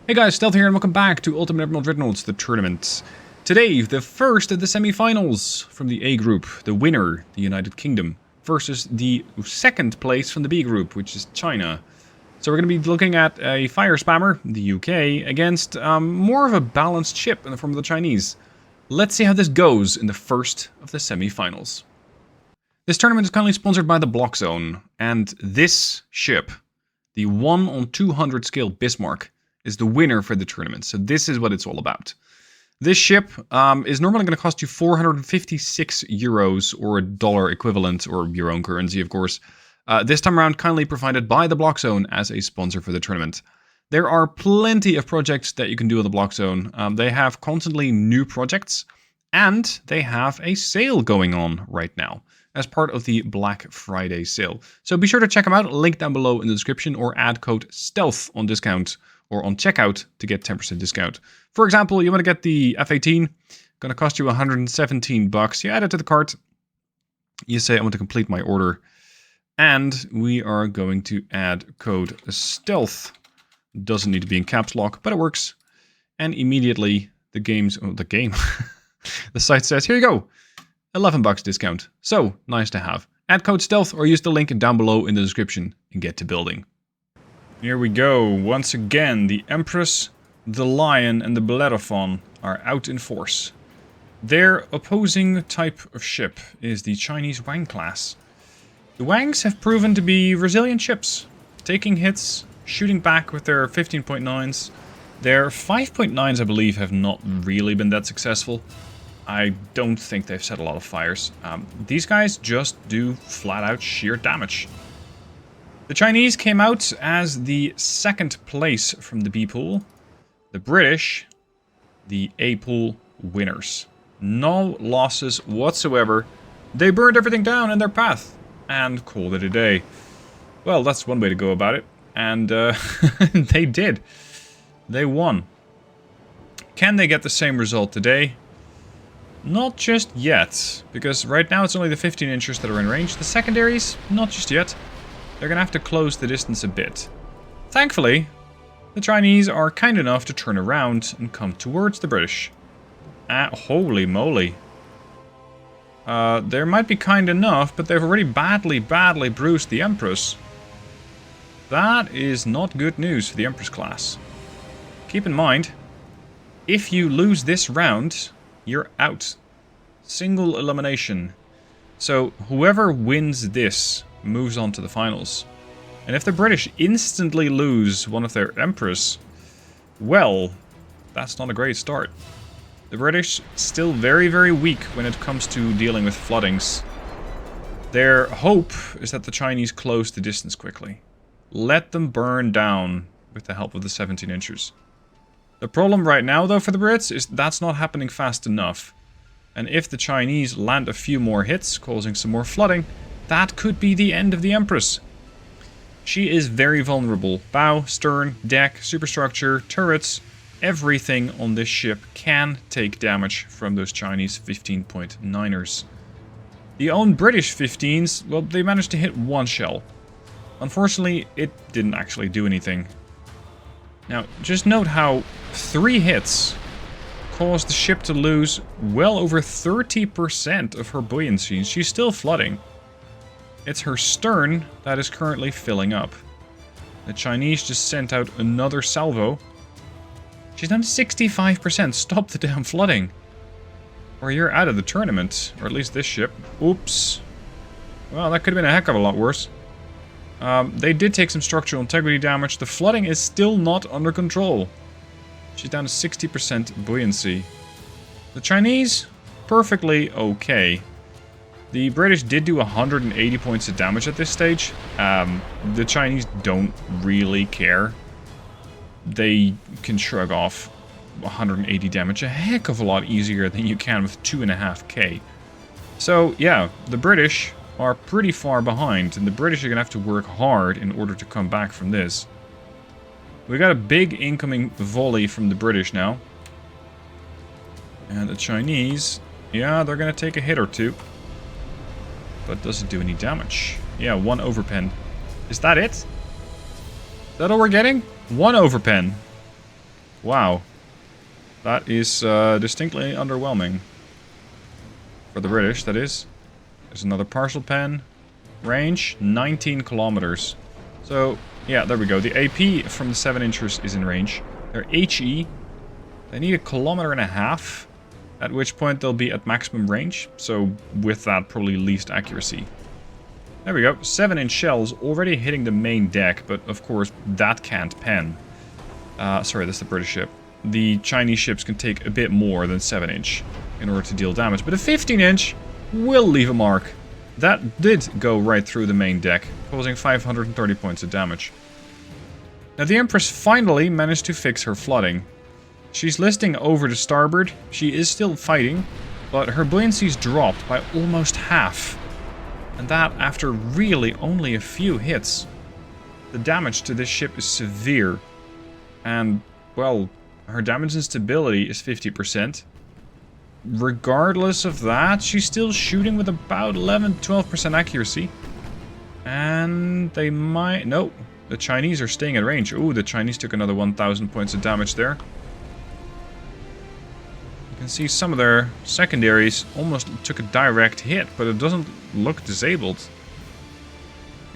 Hey guys, Stealth here and welcome back to Ultimate Admiral Dreadnoughts, the tournament. Today, the first of the semi-finals from the A group, the winner, the United Kingdom, versus the second place from the B group, which is China. So we're going to be looking at a fire spammer, the UK, against more of a balanced ship in the form of the Chinese. Let's see how this goes in the first of the semi-finals. This tournament is kindly sponsored by the Block Zone, and this ship, the 1 on 200 scale Bismarck, is the winner for the tournament. So this is what it's all about. This ship is normally going to cost you 456 euros or a dollar equivalent, or your own currency, of course. This time around, kindly provided by the Block Zone as a sponsor for the tournament. There are plenty of projects that you can do on the Block Zone. They have constantly new projects, and they have a sale going on right now as part of the Black Friday sale. So be sure to check them out. Link down below in the description, or add code STEALTH on discount or on checkout to get 10% discount. For example, you want to get the F-18, going to cost you 117 bucks. You add it to the cart. You say, I want to complete my order. And we are going to add code STEALTH. Doesn't need to be in caps lock, but it works. And immediately the site says, here you go, 11 bucks discount. So nice to have. Add code STEALTH or use the link down below in the description and get to building. Here we go. Once again, the Empress, the Lion, and the Bellerophon are out in force. Their opposing type of ship is the Chinese Wang class. The Wangs have proven to be resilient ships, taking hits, shooting back with their 15.9s. Their 5.9s, I believe, have not really been that successful. I don't think they've set a lot of fires. These guys just do flat-out sheer damage. The Chinese came out as the second place from the B pool. The British, the A pool winners. No losses whatsoever. They burned everything down in their path and called it a day. Well, that's one way to go about it. And they did. They won. Can they get the same result today? Not just yet, because right now it's only the 15 inchers that are in range. The secondaries, not just yet. They're going to have to close the distance a bit. Thankfully, the Chinese are kind enough to turn around and come towards the British. Holy moly. They might be kind enough, but they've already badly bruised the Empress. That is not good news for the Empress class. Keep in mind, if you lose this round, you're out. Single elimination. So whoever wins this moves on to the finals. And if the British instantly lose one of their Emperors, well, that's not a great start. The British still very weak when it comes to dealing with floodings. Their hope is that the Chinese close the distance quickly. Let them burn down with the help of the 17 inchers. The problem right now, though, for the Brits is that's not happening fast enough. And if the Chinese land a few more hits, causing some more flooding, that could be the end of the Empress. She is very vulnerable. Bow, stern, deck, superstructure, turrets, everything on this ship can take damage from those Chinese 15.9ers. The own British 15s, well, they managed to hit one shell. Unfortunately, it didn't actually do anything. Now, just note how 3 hits caused the ship to lose well over 30% of her buoyancy, and she's still flooding. It's her stern that is currently filling up. The Chinese just sent out another salvo. She's down to 65%. Stop the damn flooding. Or you're out of the tournament. Or at least this ship. Oops. Well, that could have been a heck of a lot worse. They did take some structural integrity damage. The flooding is still not under control. She's down to 60% buoyancy. The Chinese, perfectly okay. The British did do 180 points of damage at this stage. The Chinese don't really care. They can shrug off 180 damage a heck of a lot easier than you can with 2.5k. So, yeah, the British are pretty far behind, and the British are going to have to work hard in order to come back from this. We got a big incoming volley from the British now. And the Chinese, yeah, they're going to take a hit or two. But does it do any damage? Yeah, 1 overpen. Is that it? Is that all we're getting? 1 overpen. Wow. That is distinctly underwhelming. For the British, that is. There's another partial pen. Range, 19 kilometers. So, yeah, there we go. The AP from the 7-inchers is in range. Their HE, they need 1.5 kilometers, at which point they'll be at maximum range. So, with that, probably least accuracy. There we go. 7-inch shells already hitting the main deck, but of course, that can't pen. Sorry, that's the British ship. The Chinese ships can take a bit more than 7-inch in order to deal damage, but a 15-inch will leave a mark. That did go right through the main deck, causing 530 points of damage. Now the Empress finally managed to fix her flooding. She's listing over to starboard. She is still fighting, but her buoyancy's dropped by almost half. And that after really only a few hits. The damage to this ship is severe. And, well, her damage and stability is 50%. Regardless of that, she's still shooting with about 11-12% accuracy. And they might... No, the Chinese are staying at range. Ooh, the Chinese took another 1,000 points of damage there. You can see some of their secondaries almost took a direct hit, but it doesn't look disabled.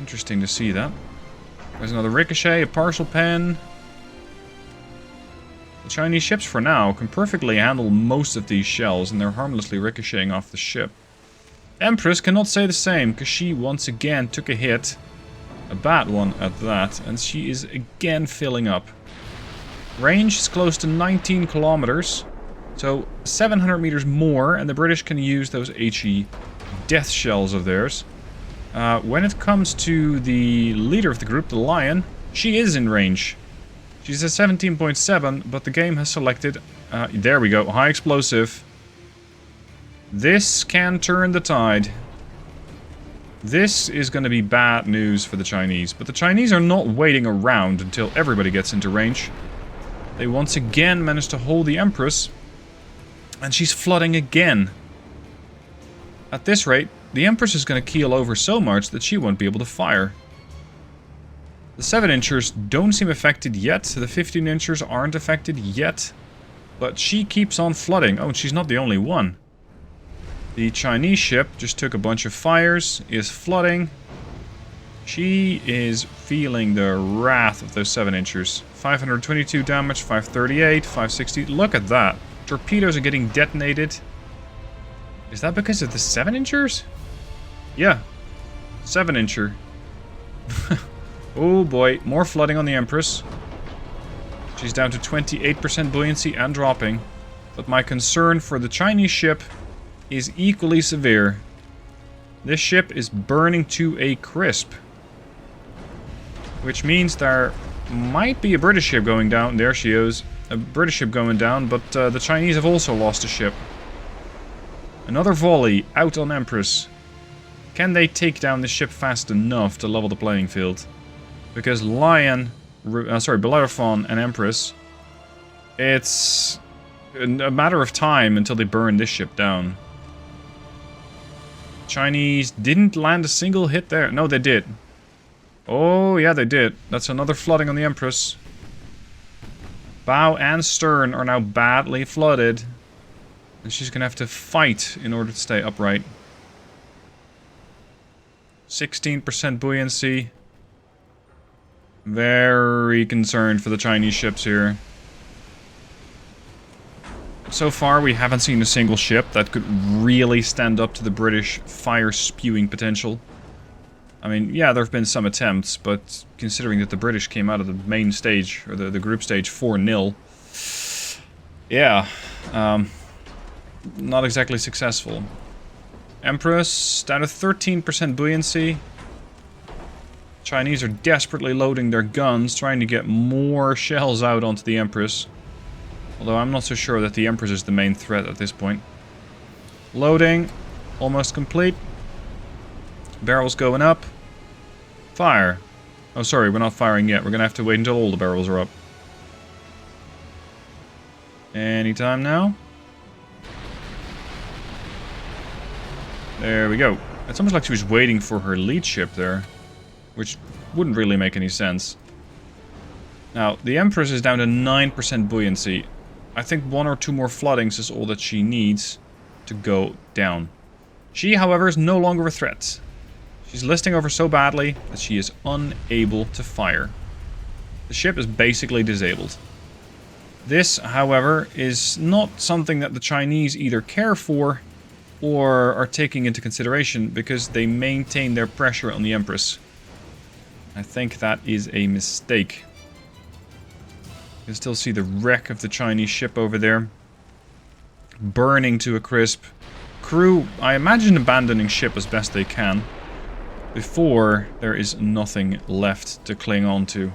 Interesting to see that. There's another ricochet, a partial pen. The Chinese ships, for now, can perfectly handle most of these shells, and they're harmlessly ricocheting off the ship. Empress cannot say the same, because she once again took a hit. A bad one at that, and she is again filling up. Range is close to 19 kilometers, so 700 meters more, and the British can use those HE death shells of theirs. When it comes to the leader of the group, the Lion, she is in range. She's at 17.7, but the game has selected... there we go, high explosive. This can turn the tide. This is going to be bad news for the Chinese, but the Chinese are not waiting around until everybody gets into range. They once again managed to hold the Empress, and she's flooding again. At this rate, the Empress is going to keel over so much that she won't be able to fire. The 7-inchers don't seem affected yet, the 15-inchers aren't affected yet, but she keeps on flooding. Oh, and she's not the only one. The Chinese ship just took a bunch of fires, is flooding. She is feeling the wrath of those 7-inchers. 522 damage, 538, 560. Look at that. Torpedoes are getting detonated. Is that because of the 7-inchers? Yeah. 7-incher. Oh boy, more flooding on the Empress. She's down to 28% buoyancy and dropping. But my concern for the Chinese ship is equally severe. This ship is burning to a crisp. Which means there might be a British ship going down. There she is. A British ship going down, but the Chinese have also lost a ship. Another volley out on Empress. Can they take down the ship fast enough to level the playing field? Because Bellerophon and Empress, it's a matter of time until they burn this ship down. Chinese didn't land a single hit there. No, they did. Oh, yeah, they did. That's another flooding on the Empress. Bow and stern are now badly flooded. And she's going to have to fight in order to stay upright. 16% buoyancy. Very concerned for the Chinese ships here. So far, we haven't seen a single ship that could really stand up to the British fire-spewing potential. I mean, yeah, there have been some attempts, but considering that the British came out of the main stage, or the group stage 4-0, yeah, not exactly successful. Empress, down to 13% buoyancy. Chinese are desperately loading their guns, trying to get more shells out onto the Empress. Although I'm not so sure that the Empress is the main threat at this point. Loading, almost complete. Barrels going up. Fire. Oh, sorry, we're not firing yet. We're going to have to wait until all the barrels are up. Anytime now. There we go. It's almost like she was waiting for her lead ship there. Which wouldn't really make any sense. Now, the Empress is down to 9% buoyancy. I think 1 or 2 more floodings is all that she needs to go down. She, however, is no longer a threat. She's listing over so badly that she is unable to fire. The ship is basically disabled. This, however, is not something that the Chinese either care for or are taking into consideration because they maintain their pressure on the Empress. I think that is a mistake. You can still see the wreck of the Chinese ship over there. Burning to a crisp. Crew, I imagine, abandoning ship as best they can before there is nothing left to cling on to.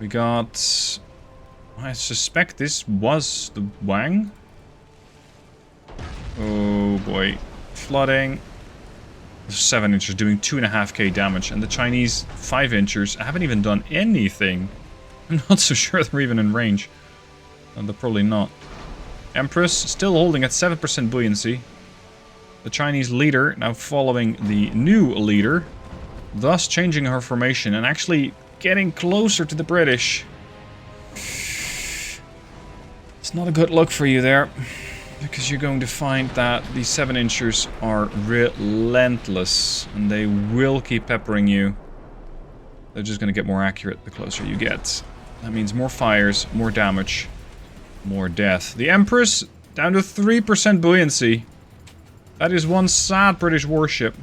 We got... I suspect this was the Wang. Oh boy. Flooding. 7 inchers doing 2.5k damage, and the Chinese 5 inchers haven't even done anything. I'm not so sure they're even in range. And they're probably not. Empress still holding at 7% buoyancy. The Chinese leader now following the new leader, thus changing her formation and actually getting closer to the British. It's not a good look for you there, because you're going to find that these 7 inchers are relentless and they will keep peppering you. They're just going to get more accurate the closer you get. That means more fires, more damage, more death. The Empress down to 3% buoyancy. That is one sad British warship.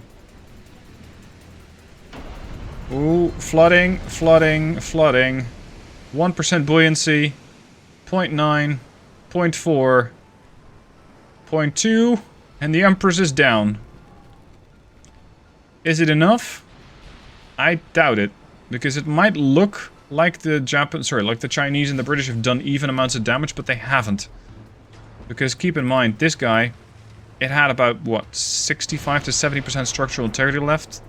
Ooh, flooding, flooding, flooding. 1% buoyancy. 0.9, 0.4, 0.2, and the Empress is down. Is it enough? I doubt it, because it might look like the like the Chinese and the British have done even amounts of damage, but they haven't. Because keep in mind, this guy, it had about, what, 65 to 70% structural integrity left,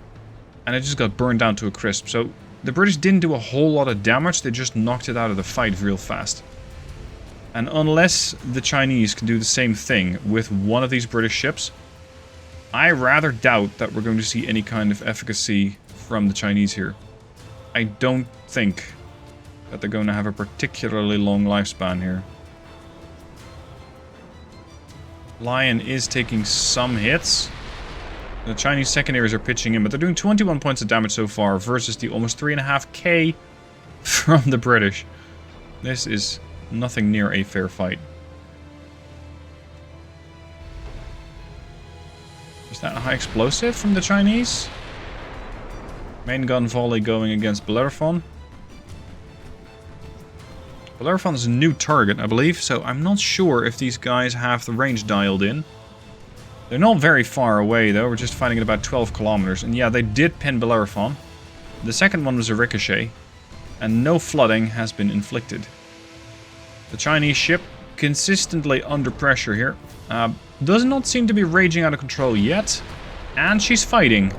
and it just got burned down to a crisp. So the British didn't do a whole lot of damage, they just knocked it out of the fight real fast. And unless the Chinese can do the same thing with one of these British ships, I rather doubt that we're going to see any kind of efficacy from the Chinese here. I don't think that they're going to have a particularly long lifespan here. Lion is taking some hits. The Chinese secondaries are pitching in, but they're doing 21 points of damage so far versus the almost 3.5k from the British. This is nothing near a fair fight. Is that a high explosive from the Chinese? Main gun volley going against Bellerophon. Bellerophon is a new target, I believe, so I'm not sure if these guys have the range dialed in. They're not very far away, though. We're just fighting at about 12 kilometers. And yeah, they did pin Bellerophon. The second one was a ricochet, and no flooding has been inflicted. The Chinese ship consistently under pressure here. Does not seem to be raging out of control yet. And she's fighting.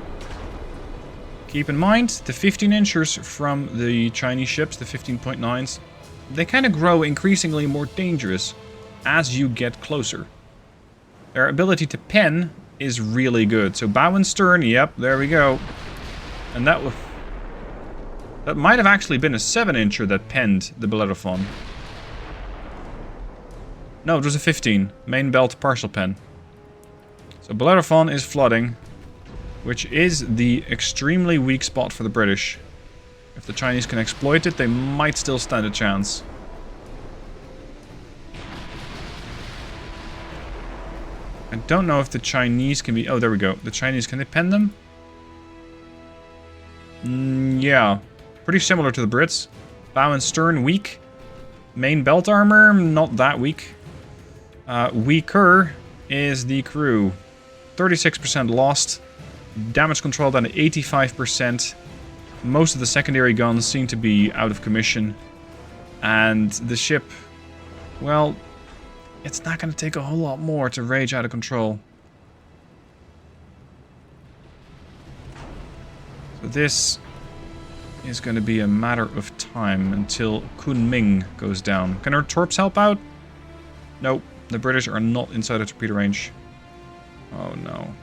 Keep in mind, the 15 inchers from the Chinese ships, the 15.9s, they kind of grow increasingly more dangerous as you get closer. Their ability to pen is really good. So bow and stern, yep, there we go. And that might have actually been a 7-incher that penned the Bellerophon. No, it was a 15. Main belt partial pen. So Bellerophon is flooding, which is the extremely weak spot for the British. If the Chinese can exploit it, they might still stand a chance. I don't know if the Chinese can be... Oh, there we go. The Chinese, can they pen them? Yeah. Pretty similar to the Brits. Bow and stern, weak. Main belt armor, not that weak. Weaker is the crew. 36% lost. Damage control down to 85%. Most of the secondary guns seem to be out of commission. And the ship, well, it's not going to take a whole lot more to rage out of control. So this is going to be a matter of time until Kunming goes down. Can our torps help out? Nope. The British are not inside of torpedo range. Oh no.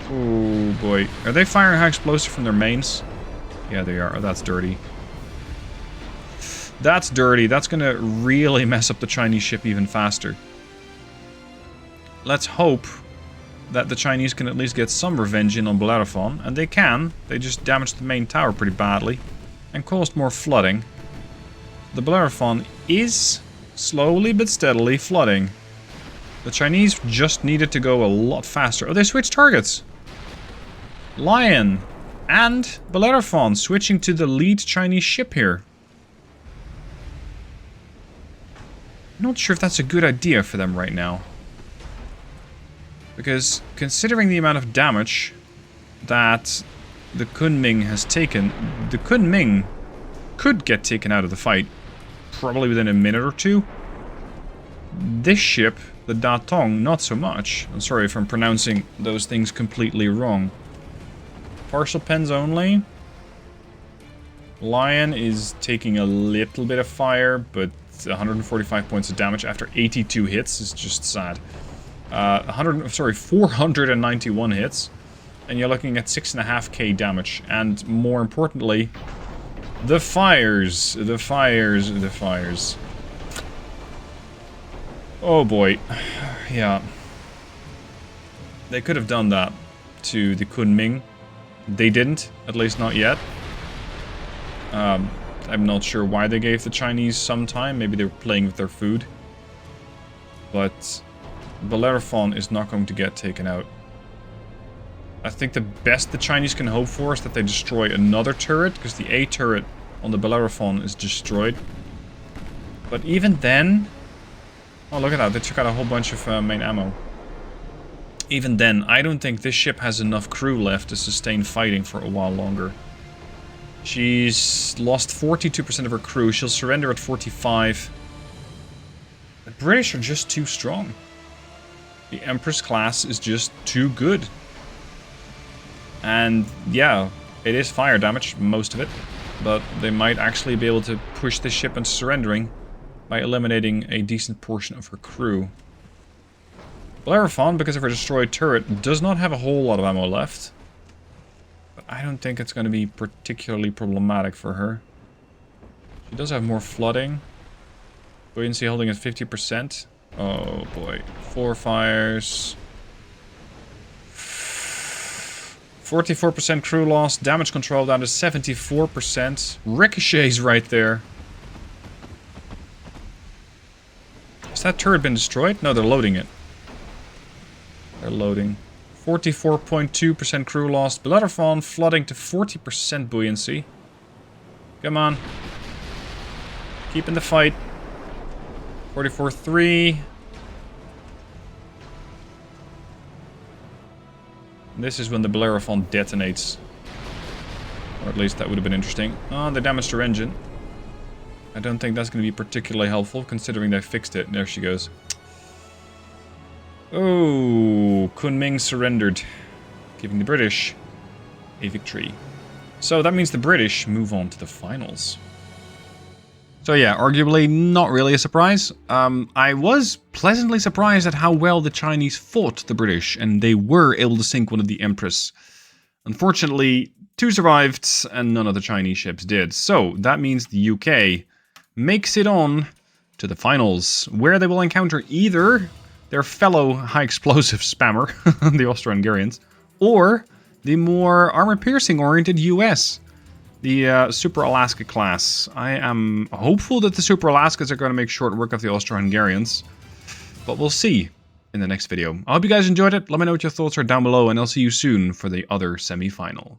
Oh boy. Are they firing high explosive from their mains? Yeah, they are. Oh, that's dirty. That's dirty. That's going to really mess up the Chinese ship even faster. Let's hope that the Chinese can at least get some revenge in on Bellerophon. And they can. They just damaged the main tower pretty badly. And caused more flooding. The Bellerophon is slowly but steadily flooding. The Chinese just needed to go a lot faster. Oh, they switched targets. Lion and Bellerophon switching to the lead Chinese ship here. I'm not sure if that's a good idea for them right now. Because considering the amount of damage that the Kunming has taken, the Kunming could get taken out of the fight probably within a minute or two. This ship, the Da Tong, not so much. I'm sorry if I'm pronouncing those things completely wrong. Partial pens only. Lion is taking a little bit of fire, but 145 points of damage after 82 hits is just sad. 491 hits, and you're looking at 6.5k damage. And more importantly, the fires. Oh boy, yeah. They could have done that to the Kunming. They didn't, at least not yet. I'm not sure why they gave the Chinese some time. Maybe they were playing with their food. But Bellerophon is not going to get taken out. I think the best the Chinese can hope for is that they destroy another turret, because the A turret on the Bellerophon is destroyed. But even then... Oh, look at that. They took out a whole bunch of main ammo. Even then, I don't think this ship has enough crew left to sustain fighting for a while longer. She's lost 42% of her crew. She'll surrender at 45. The British are just too strong. The Empress class is just too good. And yeah, it is fire damage, most of it. But they might actually be able to push this ship into surrendering by eliminating a decent portion of her crew. Bellerophon, because of her destroyed turret, does not have a whole lot of ammo left. But I don't think it's going to be particularly problematic for her. She does have more flooding. Buoyancy holding at 50%. Oh boy. 4 fires. 44% crew loss. Damage control down to 74%. Ricochets right there. Has that turret been destroyed? No, they're loading it. They're loading. 44.2% crew loss. Bellerophon flooding to 40% buoyancy. Come on. Keep in the fight. 44.3. This is when the Bellerophon detonates. Or at least that would have been interesting. Oh, they damaged her engine. I don't think that's going to be particularly helpful, considering they fixed it. There she goes. Oh, Kunming surrendered, giving the British a victory. So that means the British move on to the finals. So yeah, arguably not really a surprise. I was pleasantly surprised at how well the Chinese fought the British, and they were able to sink one of the Empress. Unfortunately, 2 survived, and none of the Chinese ships did. So that means the UK makes it on to the finals, where they will encounter either their fellow high-explosive spammer, the Austro-Hungarians, or the more armor-piercing oriented US, the Super Alaska class. I am hopeful that the Super Alaskas are going to make short work of the Austro-Hungarians, but we'll see in the next video. I hope you guys enjoyed it. Let me know what your thoughts are down below, and I'll see you soon for the other semi-final.